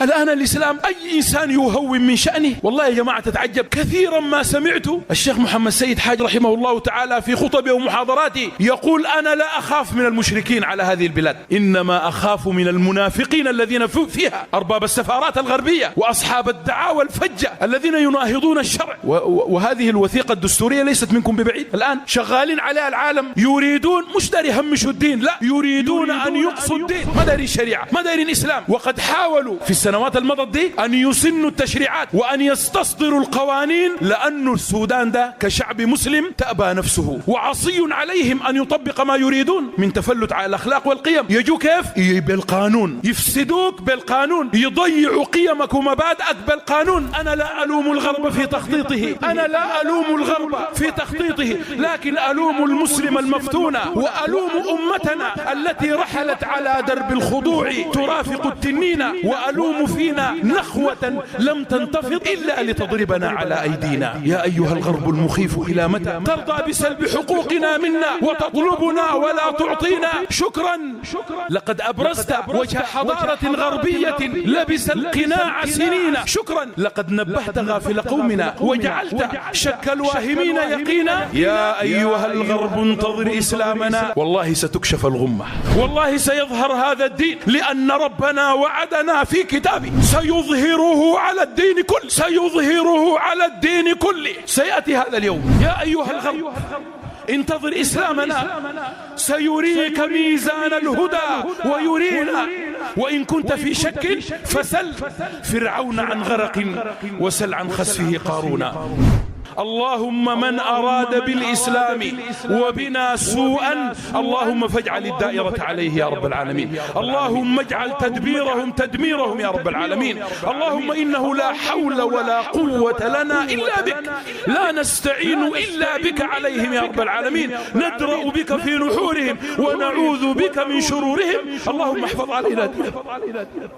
الآن الإسلام أي إنسان يهون من شأنه. والله يا جماعة تتعجب كثيرا ما سمعت الشيخ محمد سيد حاج رحمه الله تعالى في خطبه ومحاضراته يقول أنا لا أخاف من المشركين على هذه البلاد، إنما أخاف من المنافقين الذين فيها، أرباب السفارات الغربية وأصحاب الدعاوى الفجة الذين يناهضون الشرع. وهذه الوثيقة الدستورية ليست منكم ببعيد، الآن شغالين عليها العالم، يريدون مش داري يهمشوا الدين، لا يريدون أن يقصوا الدين، ما داري الشريعة، ما داري الإسلام. وقد حاولوا في السنوات المضت دي أن يسنوا التشريعات وأن يستصدروا القوانين، لأن السودان ده كشعب مسلم تأبى نفسه وعصي عليهم أن يطبق ما يريدون من تفلت على الأخلاق والقيم. يجوا كيف؟ بالقانون، يفسدوك بالقانون، يضيعوا قيمك ومبادئك بالقانون. أنا لا ألوم الغرب في تخطيطه، أنا لا ألوم الغرب في تخطيطه، لكن ألوم المسلم المفتون وألوم أمتنا التي رحلت على درب الخضوع ترافق التنين، وألوم فينا نخوة لم تنتفض إلا لتضربنا على أيدينا. يا أيها الغرب المخيف إلى متى ترضى بسلب حقوقنا منا وتطلبنا ولا تعطينا؟ شكرا، لقد أبرزت وجه حضارة غربية لبس القناع سنين. شكرا، لقد نبهت غافل قومنا وجعلت شك الواهمين يقينا. يا أيها الغرب انتظر إسلامنا، والله ستكشف الغمة، والله سيظهر هذا الدين، لأن ربنا وعدنا في كتابه سيظهره على الدين كله، سيظهره على الدين كله. سيأتي هذا اليوم. يا أيها الغرب انتظر إسلامنا، سيريك ميزان الهدى ويرينا. وإن كنت في شك فسل فرعون عن غرق وسل عن خسفه قارون. اللهم من أراد بالإسلام وبنا سوءا اللهم فاجعل الدائرة عليه يا رب العالمين. اللهم اجعل تدبيرهم تدميرهم يا رب العالمين. اللهم إنه لا حول ولا قوة لنا إلا بك، لا نستعين إلا بك عليهم يا رب العالمين. ندرأ بك في نحورهم ونعوذ بك من شرورهم. اللهم احفظ علينا ديننا.